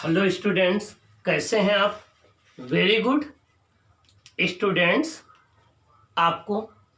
Hello students, कैसे हैं आप? वेरी गुड स्टूडेंट्स, आपको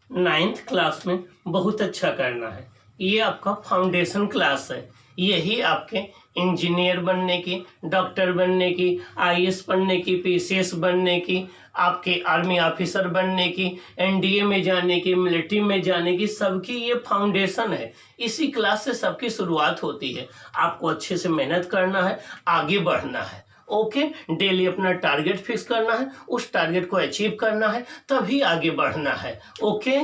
9th क्लास में बहुत अच्छा करना है। ये आपका फाउंडेशन क्लास है। यही आपके इंजीनियर बनने की, डॉक्टर बनने की, आईएएस बनने की, पीसीएस बनने की, आपके आर्मी ऑफिसर बनने की, एनडीए में जाने की, मिलिट्री में जाने की, सबकी ये फाउंडेशन है। इसी क्लास से सबकी शुरुआत होती है। आपको अच्छे से मेहनत करना है, आगे बढ़ना है। ओके, डेली अपना टारगेट फिक्स करना है, उस टारगेट को अचीव करना है, तभी आगे बढ़ना है। ओके,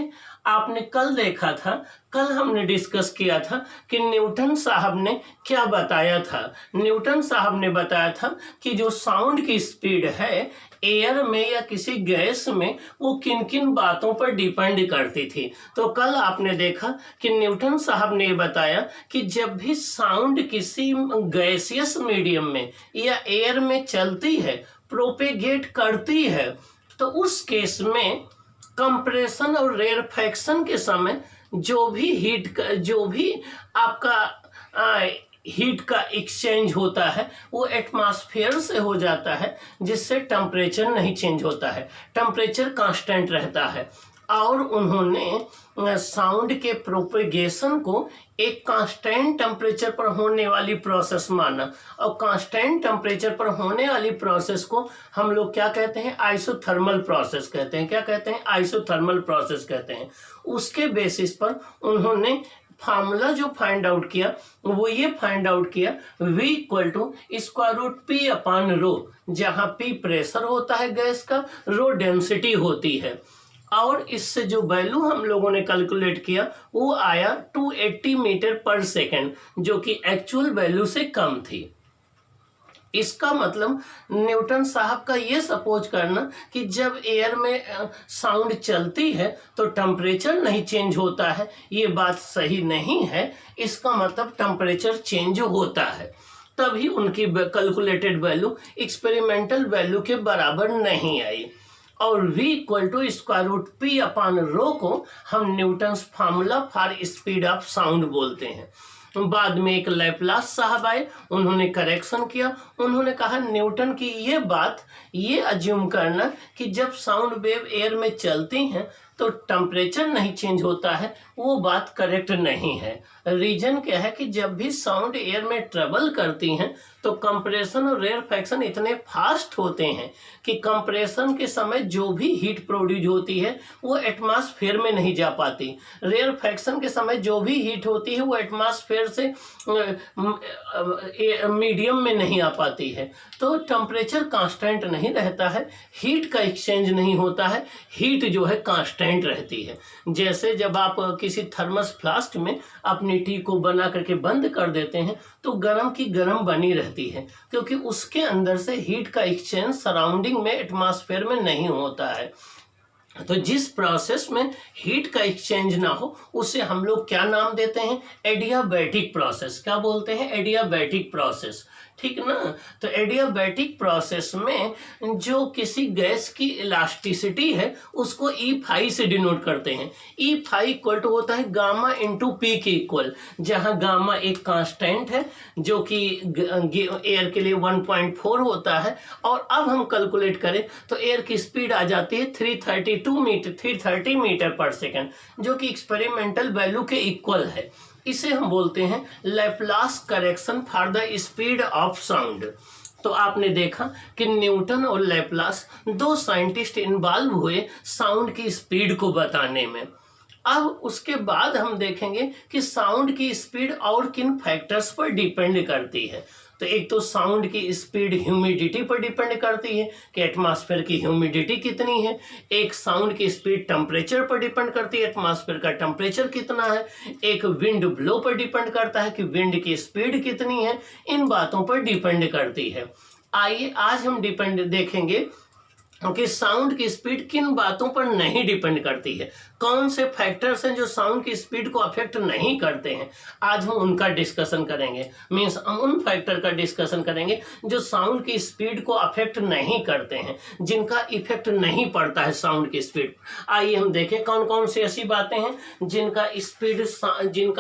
आपने कल देखा था, कल हमने डिस्कस किया था कि न्यूटन साहब ने क्या बताया था। न्यूटन साहब ने बताया था कि जो साउंड की स्पीड है एयर में या किसी गैस में, वो किन किन बातों पर डिपेंड करती थी। तो कल आपने देखा कि न्यूटन साहब ने बताया कि जब भी साउंड किसी गैसियस मीडियम में या एयर में चलती है, प्रोपेगेट करती है, तो उस केस में कंप्रेशन और रेरफैक्शन के समय जो भी आपका हीट का एक्सचेंज होता है वो एटमॉस्फेयर से हो जाता है, जिससे टेम्परेचर नहीं चेंज होता है, टेम्परेचर कांस्टेंट रहता है। और उन्होंने साउंड के प्रोपेगेशन को एक कांस्टेंट टेम्परेचर पर होने वाली प्रोसेस माना, और कांस्टेंट टेम्परेचर पर होने वाली प्रोसेस को हम लोग क्या कहते हैं? आइसोथर्मल प्रोसेस कहते हैं। क्या कहते हैं? आइसोथर्मल प्रोसेस कहते हैं। उसके बेसिस पर उन्होंने फार्मूला जो फाइंड आउट किया वो ये फाइंड आउट किया, V equal to square root P upon rho, जहाँ P प्रेशर होता है गैस का, रो डेंसिटी होती है। और इससे जो वैल्यू हम लोगों ने कैलकुलेट किया वो आया 280 मीटर पर सेकेंड, जो कि एक्चुअल वैल्यू से कम थी। इसका मतलब न्यूटन साहब का ये सपोज करना कि जब एयर में साउंड चलती है तो टेम्परेचर नहीं चेंज होता है, ये बात सही नहीं है। इसका मतलब टेम्परेचर चेंज होता है, तभी उनकी कैलकुलेटेड वैल्यू एक्सपेरिमेंटल वैल्यू के बराबर नहीं आई। और V equal to square root P upon rho को हम Newton's formula for speed of sound बोलते हैं। बाद में एक लैपलास साहब आए, उन्होंने करेक्शन किया। उन्होंने कहा न्यूटन की ये बात ये अज्यूम करना कि जब साउंड वेव एयर में चलती हैं तो टेम्परेचर नहीं चेंज होता है, वो बात करेक्ट नहीं है। रीजन क्या है कि जब भी साउंड एयर में ट्रेवल करती हैं तो कंप्रेशन और रेरफैक्शन इतने फास्ट होते हैं कि कंप्रेशन के समय जो भी हीट प्रोड्यूस होती है वो एटमॉस्फेयर में नहीं जा पाती, रेरफैक्शन के समय जो भी हीट होती है वो एटमॉस्फेयर से मीडियम में नहीं आ पाती है। तो टेम्परेचर कांस्टेंट नहीं रहता है, हीट का एक्सचेंज नहीं होता है, हीट जो है कांस्टेंट रहती है। जैसे जब आप किसी थर्मस फ्लास्क में अपनी टी को बना करके बंद कर देते हैं तो गर्म की गर्म बनी रहती है, क्योंकि उसके अंदर से हीट का एक्सचेंज सराउंडिंग में एटमॉस्फेयर में नहीं होता है। तो जिस प्रोसेस में हीट का एक्सचेंज ना हो उसे हम लोग क्या नाम देते हैं? Adiabatic process. क्या बोलते हैं? एडियाबैटिक प्रोसेस, ठीक ना? तो एडियाबैटिक प्रोसेस में जो किसी गैस की इलास्टिसिटी है उसको E से डिनोट करते हैं। E इक्वल टू होता है गामा इंटू पी के इक्वल, जहां गामा एक कांस्टेंट है जो कि एयर के लिए 1.4 होता है। और अब हम कैलकुलेट करें तो एयर की स्पीड आ जाती है 330 मीटर पर सेकेंड, जो कि एक्सपेरिमेंटल वैल्यू के इक्वल है। इसे हम बोलते हैं Laplace correction for the speed of sound. तो आपने देखा कि न्यूटन और लैपलास दो साइंटिस्ट इन्वॉल्व हुए साउंड की स्पीड को बताने में। अब उसके बाद हम देखेंगे कि साउंड की स्पीड और किन फैक्टर्स पर डिपेंड करती है। तो एक तो साउंड की स्पीड ह्यूमिडिटी पर डिपेंड करती है कि एटमॉस्फेयर की ह्यूमिडिटी कितनी है। एक साउंड की स्पीड टेम्परेचर पर डिपेंड करती है, एटमॉस्फेयर का टेम्परेचर कितना है। एक विंड ब्लो पर डिपेंड करता है कि विंड की स्पीड कितनी है। इन बातों पर डिपेंड करती है। आइए आज हम देखेंगे क्योंकि साउंड की स्पीड किन बातों पर नहीं डिपेंड करती है, कौन से फैक्टर्स हैं जो साउंड की स्पीड को अफेक्ट नहीं करते हैं, आज हम उनका डिस्कशन करेंगे। मीन्स हम उन फैक्टर का डिस्कशन करेंगे जो साउंड की स्पीड को अफेक्ट नहीं करते हैं, जिनका इफेक्ट नहीं पड़ता है साउंड की स्पीड। आइए हम देखें कौन कौन सी ऐसी बातें हैं जिनका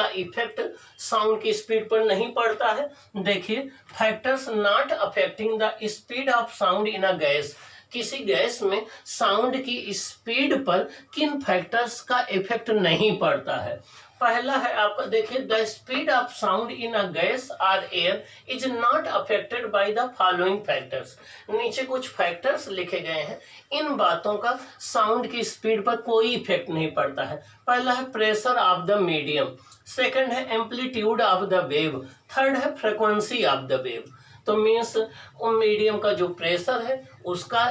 इफेक्ट साउंड की स्पीड पर नहीं पड़ता है। देखिए, factors not affecting the speed of sound in a gas. किसी गैस में साउंड की स्पीड पर किन फैक्टर्स का इफेक्ट नहीं पड़ता है। पहला है आपका, देखिए, the speed of sound in a gas और air is not affected by the following factors. नीचे कुछ फैक्टर्स लिखे गए हैं, इन बातों का साउंड की स्पीड पर कोई इफेक्ट नहीं पड़ता है। पहला है pressure of the medium, second है amplitude of the wave, third है फ्रीक्वेंसी ऑफ द वेव। तो मीन्स मीडियम का जो प्रेशर है उसका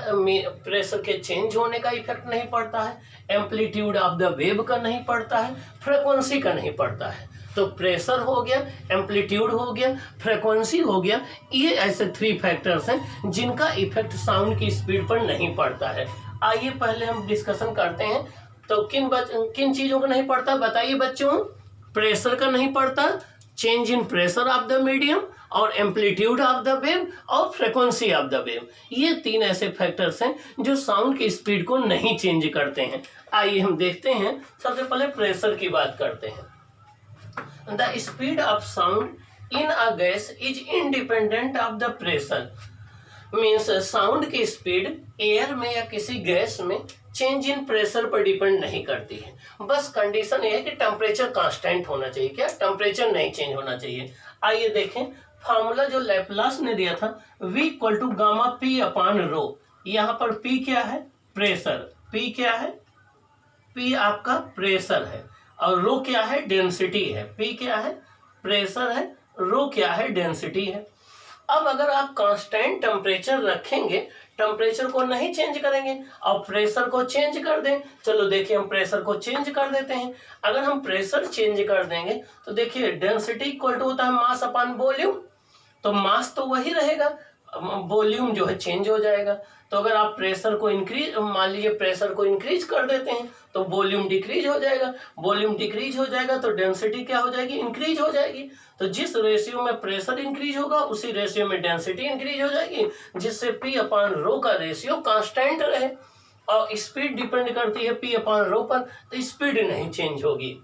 प्रेशर के चेंज होने का इफेक्ट नहीं पड़ता है, एम्पलीट्यूड ऑफ द वेव का नहीं पड़ता है, फ्रीक्वेंसी का नहीं पड़ता है। तो प्रेशर हो गया, एम्पलीट्यूड हो गया, फ्रीक्वेंसी हो गया, ये ऐसे 3 फैक्टर्स हैं जिनका इफेक्ट साउंड की स्पीड पर नहीं पड़ता है। आइए पहले हम डिस्कशन करते हैं। तो किन चीज़ों का नहीं पड़ता बताइए बच्चों। प्रेशर का नहीं पड़ता, change in pressure of the medium, और एम्पलीट्यूड ऑफ द वेव, और फ्रीक्वेंसी ऑफ द वेव। ये 3 ऐसे फैक्टर्स हैं जो साउंड की स्पीड को नहीं चेंज करते हैं। आइए हम देखते हैं, सबसे पहले प्रेशर की बात करते हैं। The speed of sound in a gas is independent of the pressure. Means sound की स्पीड एयर में या किसी गैस में चेंज इन प्रेशर पर डिपेंड नहीं करती है। बस कंडीशन ये है कि टेम्परेचर कांस्टेंट होना चाहिए। क्या? टेम्परेचर नहीं चेंज होना चाहिए। आइए देखें, फार्मूला जो लैपलास ने दिया था, V equal to gamma P upon rho. यहाँ पर P क्या है? प्रेशर। P क्या है? P आपका प्रेशर है, और रो क्या है? डेंसिटी है। P क्या है? प्रेशर है, रो क्या है? डेंसिटी है। अब अगर आप कांस्टेंट टेम्परेचर रखेंगे, टेम्परेचर को नहीं चेंज करेंगे और प्रेशर को चेंज कर दें। चलो देखिए, हम प्रेशर को चेंज कर देते हैं। अगर हम प्रेशर चेंज कर देंगे तो देखिए, डेंसिटी इक्वल टू होता है मास अपान वॉल्यूम। तो मास तो वही रहेगा, वॉल्यूम जो है चेंज हो जाएगा। तो अगर आप प्रेशर को इंक्रीज, मान लीजिए प्रेशर को इंक्रीज कर देते हैं तो वॉल्यूम डिक्रीज हो जाएगा। वॉल्यूम डिक्रीज हो जाएगा तो डेंसिटी क्या हो जाएगी? इंक्रीज हो जाएगी। तो जिस रेशियो में प्रेशर इंक्रीज होगा उसी रेशियो में डेंसिटी इंक्रीज हो जाएगी, जिससे P अपान रो का रेशियो कांस्टेंट रहे। और स्पीड डिपेंड करती है P अपान रो पर, तो स्पीड नहीं चेंज होगी।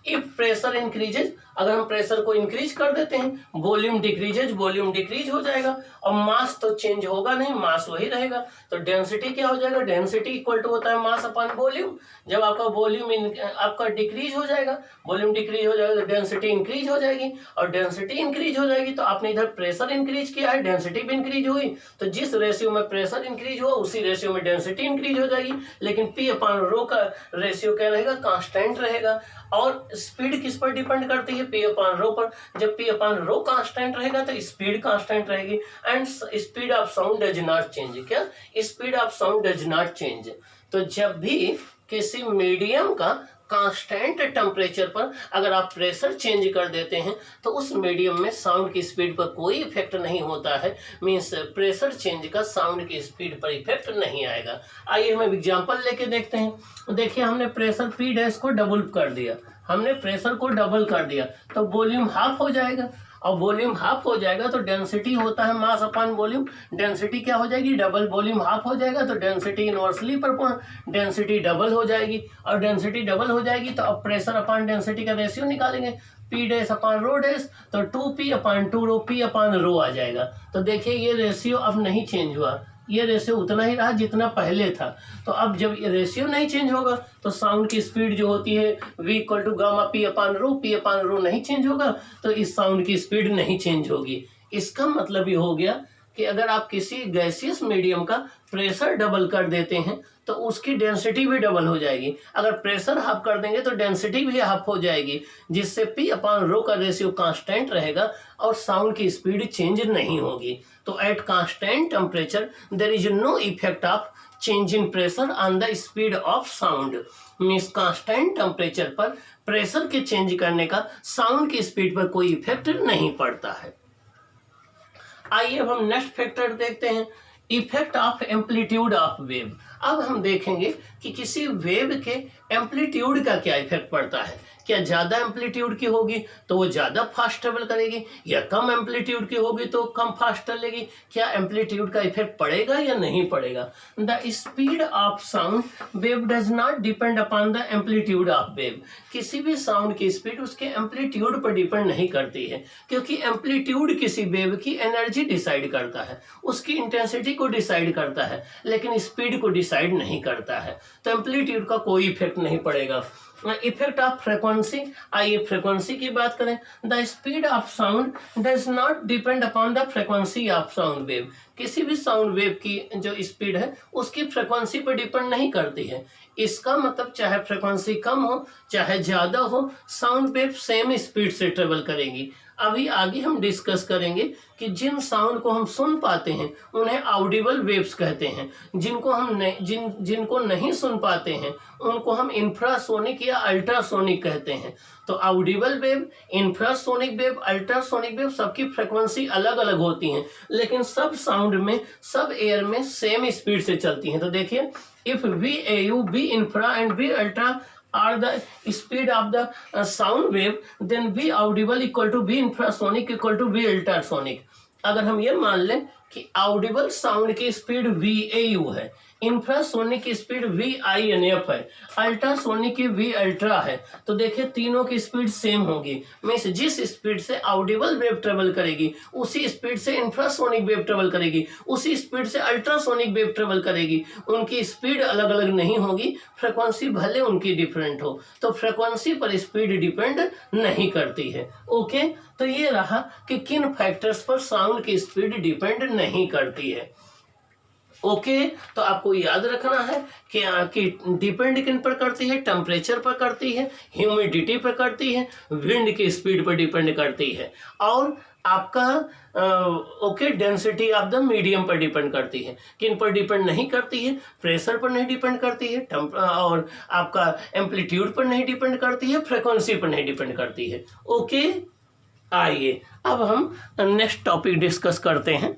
इफ प्रेशर इंक्रीजेज, अगर हम प्रेशर को इंक्रीज कर देते हैं, वॉल्यूम डिक्रीजेज, वॉल्यूम डिक्रीज हो जाएगा। और मास तो चेंज होगा नहीं, मास वही रहेगा। तो डेंसिटी क्या हो जाएगा? डेंसिटी इक्वल टू होता है मास अपान वॉल्यूम। जब आपका वॉल्यूम आपका डिक्रीज हो जाएगा, वॉल्यूम डिक्रीज हो जाएगा तो डेंसिटी इंक्रीज हो जाएगी, और डेंसिटी इंक्रीज हो जाएगी तो आपने इधर प्रेशर इंक्रीज किया है, डेंसिटी भी इंक्रीज हुई। तो जिस रेशियो में प्रेशर इंक्रीज हुआ उसी रेशियो में डेंसिटी इंक्रीज हो जाएगी। लेकिन P अपान रो का रेशियो क्या रहेगा? कांस्टेंट रहेगा। और स्पीड किस पर डिपेंड करती है? P अपान रो पर। जब P अपान रो कांस्टेंट रहेगा तो स्पीड कांस्टेंट रहेगी। And speed of sound does not change. क्या? Speed of sound does not change. तो जब भी किसी मीडियम का कांस्टेंट टेम्परेचर पर अगर आप प्रेशर चेंज कर देते हैं तो उस मीडियम में साउंड की स्पीड पर कोई इफेक्ट नहीं होता है। मीन्स प्रेशर चेंज का साउंड की स्पीड पर इफेक्ट नहीं आएगा। आइए हम एग्जांपल लेके देखते हैं। देखिए, हमने प्रेशर P डैश को डबल कर दिया, हमने प्रेशर को डबल कर दिया तो वॉल्यूम हाफ हो जाएगा, और वॉल्यूम हाफ हो जाएगा तो डेंसिटी होता है मास अपान वॉल्यूम। डेंसिटी क्या हो जाएगी? डबल। वॉल्यूम हाफ हो जाएगा तो density inversely proportional, density double हो जाएगी। और डेंसिटी डबल हो जाएगी तो अब प्रेशर अपान डेंसिटी का रेशियो निकालेंगे, P डैश अपान रो डैश, तो 2P अपान 2 रो, P अपान रो आ जाएगा। तो देखिए, ये रेशियो अब नहीं चेंज हुआ, ये रेशियो उतना ही रहा जितना पहले था। तो अब जब ये रेशियो नहीं चेंज होगा तो साउंड की स्पीड जो होती है V equal to gamma P upon rho, P upon rho नहीं चेंज होगा, तो इस साउंड की स्पीड नहीं चेंज होगी। इसका मतलब ये हो गया कि अगर आप किसी गैसियस मीडियम का प्रेशर डबल कर देते हैं तो उसकी डेंसिटी भी डबल हो जाएगी। अगर प्रेशर हाफ कर देंगे तो डेंसिटी भी हाफ हो जाएगी, जिससे P अपान रो का रेशियो कांस्टेंट रहेगा और साउंड की स्पीड चेंज नहीं होगी। तो at constant temperature there is no effect of change in pressure on the speed of sound. Means constant temperature पर प्रेशर के चेंज करने का साउंड की स्पीड पर कोई इफेक्ट नहीं पड़ता है। आइए अब हम नेक्स्ट फैक्टर देखते हैं। Effect of amplitude of wave. अब हम देखेंगे कि किसी वेव के एम्पलीट्यूड का क्या इफेक्ट पड़ता है। क्या ज़्यादा एम्पलीट्यूड की होगी तो वो ज़्यादा फास्ट ट्रेवल करेगी, या कम एम्पलीट्यूड की होगी तो कम फास्ट चलेगी। क्या एम्पलीट्यूड का इफेक्ट पड़ेगा या नहीं पड़ेगा। The speed of sound wave does not depend upon the amplitude of wave. किसी भी साउंड की स्पीड उसके एम्पलीट्यूड पर डिपेंड नहीं करती है, क्योंकि एम्पलीट्यूड किसी वेव की एनर्जी डिसाइड करता है, उसकी इंटेंसिटी को डिसाइड करता है, लेकिन स्पीड को डिसाइड नहीं करता है। तो एम्पलीट्यूड का कोई इफेक्ट नहीं पड़ेगा। इफेक्ट ऑफ फ्रीक्वेंसी, आइए फ्रीक्वेंसी की बात करें। The speed of sound does not depend upon the frequency of sound wave. किसी भी साउंड वेव की जो स्पीड है उसकी फ्रीक्वेंसी पर डिपेंड नहीं करती है। इसका मतलब चाहे फ्रीक्वेंसी कम हो चाहे ज़्यादा हो, साउंड वेव सेम स्पीड से ट्रेवल करेगी। अभी आगे हम डिस्कस करेंगे कि जिन साउंड को हम सुन पाते हैं उन्हें ऑडिबल वेव्स कहते हैं, जिनको हम जिनको नहीं सुन पाते हैं उनको हम इंफ्रासोनिक या अल्ट्रासोनिक कहते हैं। तो Audible wave, infrasonic wave, ultrasonic wave सबकी फ्रीक्वेंसी अलग अलग होती हैं, लेकिन सब साउंड में, सब एयर में सेम स्पीड से चलती हैं। तो देखिए, if VAU, V infra and V ultra are the speed of the sound wave, then V audible equal to V infrasonic equal to V ultrasonic। अगर हम ये मान लें कि ऑडिबल साउंड की स्पीड VAU है, इंफ्रासोनिक की स्पीड VINF है, अल्ट्रासोनिक की V अल्ट्रा है, तो देखिए तीनों की स्पीड सेम होगी। मीन्स जिस स्पीड से ऑडिबल वेव ट्रेवल करेगी उसी स्पीड से इंफ्रासोनिक वेव ट्रेवल करेगी, उसी स्पीड से अल्ट्रासोनिक वेव ट्रेवल करेगी। उनकी स्पीड अलग अलग नहीं होगी, फ्रीक्वेंसी भले उनकी डिफरेंट हो, तो फ्रीक्वेंसी पर स्पीड डिपेंड नहीं करती है। ओके, तो ये रहा कि किन फैक्टर्स पर साउंड की स्पीड डिपेंड नहीं करती है। ओके, तो आपको याद रखना है कि डिपेंड किन पर करती है, टेम्परेचर पर करती है, ह्यूमिडिटी पर करती है, विंड की स्पीड पर डिपेंड करती है, और आपका डेंसिटी ऑफ द मीडियम पर डिपेंड करती है। किन पर डिपेंड नहीं करती है, प्रेशर पर नहीं डिपेंड करती है, और आपका एम्पलीट्यूड पर नहीं डिपेंड करती है, फ्रीक्वेंसी पर नहीं डिपेंड करती है। ओके, आइए अब हम नेक्स्ट टॉपिक डिस्कस करते हैं।